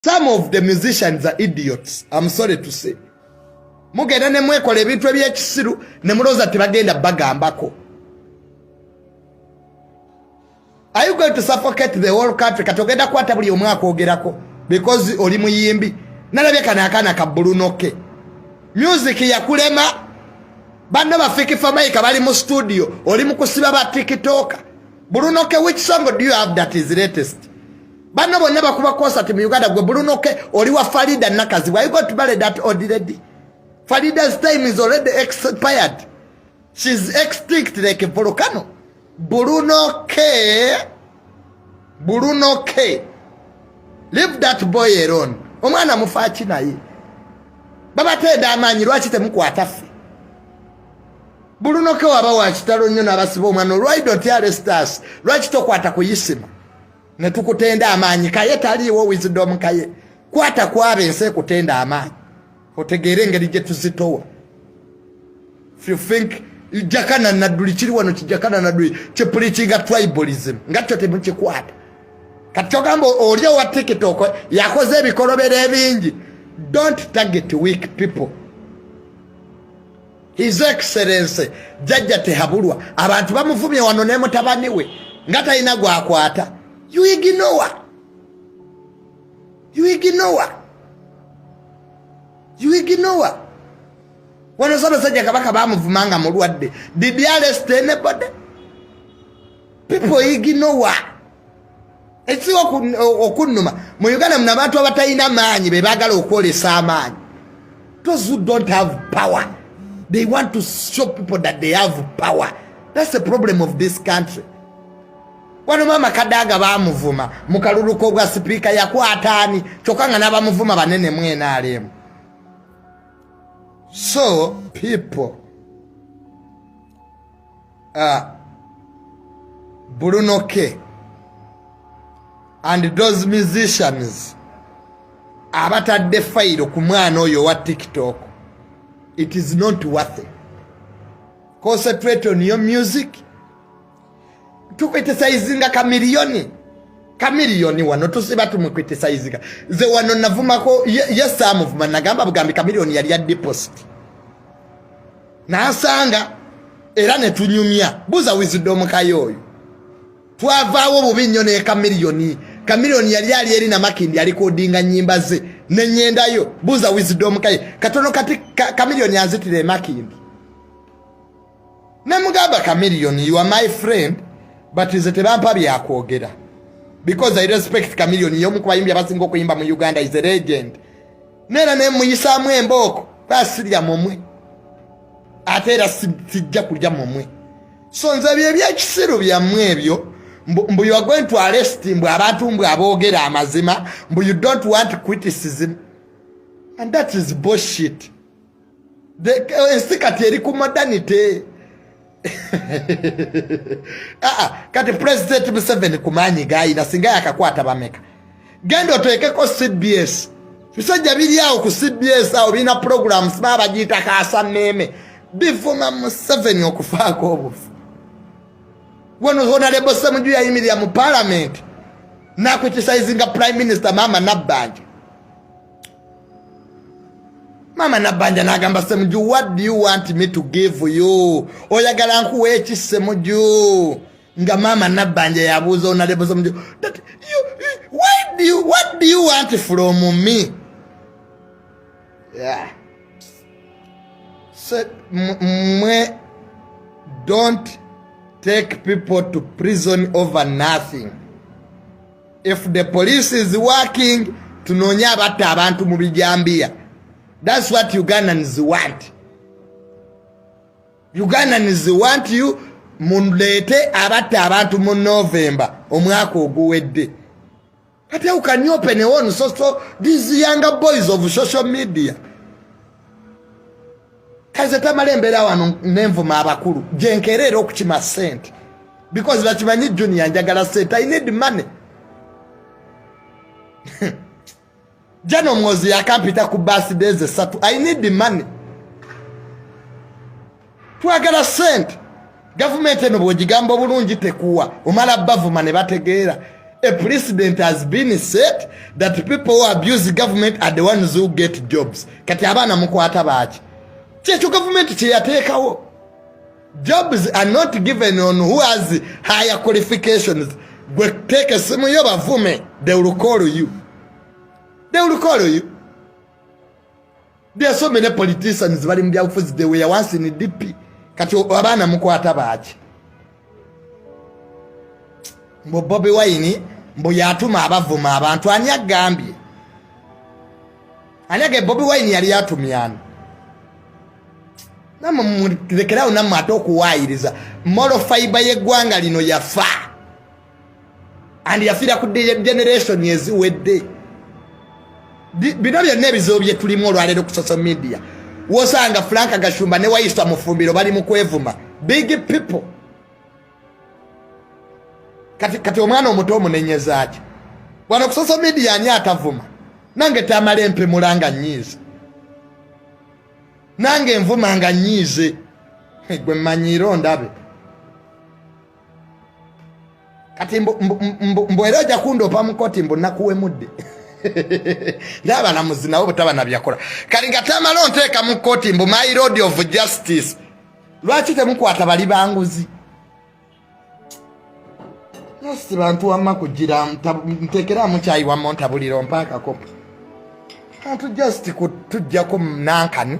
Some of the musicians are idiots, I'm sorry to say. Mugenda ne mwekola ebintu ebyekisiru ne muloza tebagenda bagambako. Are you going to suffocate the whole country? Katogenda kwata buli omwaka ogerako because oli muyimbi. Nalabye kana akana ka Brunoke. Music ya kulema banda bafiki famaika bali mu studio oli mu kusiba ba TikTok. Brunoke, which song do you have that is latest? Banda bonna bakuba concert mu Uganda gwe Brunoke oli wa Farida Nakazi. Why you got to bury that already? Farida's time is already expired. She's extinct like a volcano. Brunoke. Leave that boy alone. Omwana mufachi naye. Baba teda amanyi lwaki temukwata ffe. Brunoke waba wakitalo nnyo n'abasiba omwana. Why don't you arrest us? Lwaki tokwata kuyisima? Ne tukutenda amanyi kaye taliwo wisdom kaye. Kwata kwabe ense kutenda amanyi. Otegere engeri gye tuzitowa. If you think jakana naduli kiri wano kijakana naduli kyepulikinga tribalism ngatyo temukikwata. Katogamba oli wa TikTok yakoze ebikolobero ebingi. Don't target weak people. His Excellency Jajja Tehabulwa abantu bamuvumye wano ne mutabaniwe ngata ina gwakwata. You ignore. Wano sana sajja kabaka bamuvumanga mulwadde. Did they arrest anybody? People ignore. Esi okunuma. Mu Uganda muna bantu abatayina maanyi bebagala okwolesa amaanyi. Those who don't have power, they want to show people that they have power. That's the problem of this country. Wano mama kadaga bamuvuma mukaluluko gwa speaker yakwatani chokanga nabamuvuma banene mwena alemu. So people Brunoke and those musicians abatadde fayiro ku mwana oyo wa TikTok, it is not worth it. Concentrate on your music. Tukwetesaizinga kamiliyoni wano tusiba tumkwetesaizinga ze wano navumako yes amuvuma nagamba bugambi kamiliyoni yali ya deposit nasanga era ne tunyumya buza wisdom kayoyo twavaawo bubinyo ne kamiliyoni yali eri na makindi yali kodinga nyimba ze nenyendayo buza wisdom kayo katono kati kamiliyoni azitire makindi nemugamba kamiliyoni, you are my friend. But is it tebampa byakwogera because I respect Chameleon yomu kubayimbi abasinga okuyimba mu Uganda is a legend. Nera ne muyisamu emboko basirya momwe atera sijja kulya momwe. So nze byekisiru byammwe ebyo mbu you are going to arrest mbu abantu mbu aboogera amazima mbu you don't want criticism, and that is bullshit. The sikati eri ku modernity. Kati President Museveni kumanyi gayi na singa yakakwata bameka gendo toekeko CBS fisajja biriawo ku CBS awo bina programs baba jita kasa meme bifuma Museveni okufaako obufu wano honorable Ssemujju yayimirira mu parliament na criticizinga Prime Minister Mama Nabbanja. Mama Nabbanja nagamba Ssemujju, what do you want me to give you? Oyagala nkuwe eki Ssemujju? Nga Mama Nabbanja yabuuza Honorable Ssemujju, what do you want from me? Yeah. So, don't take people to prison over nothing. If the police is working, tunonya abatta abantu mu bijambiya. That's what Ugandans want. Ugandans want you munlete abatta abantu mu November omwaka oguwedde. But how can you open one so these younger boys of social media? Kazeta malembera wano nenvuma abakulu jenkerera okukima sente because bakimanyi junior njagala sente. I need money. Jano mwozi akampita ku birthdays esatu. I need the money. Twagala sente. Government eno bwogigambo bulungi tekuwa. Omala bavuma ne bategeera. a precedent has been set that people who abuse government are the ones who get jobs. Kati abana mukwata baki. Checho government cheyateekawo. Jobs are not given on who has higher qualifications. Gwe take esimu yo bavume, they will call you. They will call you. There are so many politicians bali mu byabufuzi, they were once in DP. Kati abana mukwata baki. Mbo Bobi Wine mbo yatuma abavuma abantu ani agambye. Anyage Bobi Wine yali yatumyana. Namwe mulekerawo namwe ate okuwaayiriza moral fiber y'eggwanga lino yafa. And yafiira ku generation eziwedde. Bino byonna ebizibu bye tulimu olwaleero ku social media. Wosanga Frank Gashumba ne Wayisa Mufumbiro bali mu kwevuma. Big people. Kati omwana omuto omunenyeza ati. Wano ku social media ani atavuma. Nange tamale mpe mulanga nyize. Nange nvuma nga nyize. Gwe manyiro ndabe. Kati mbwera ja kundo pa mukoti nakuwe mudde. Ndaba na muzina obo tabana byakola. Kali ngatama lonteka mukoti my road of justice. Lwaki temukwata bali banguzi. Nasi bantu amma kugira mtekera muchayi wa montabuliro mpaka kopa. Antu just kutujja ko nankani.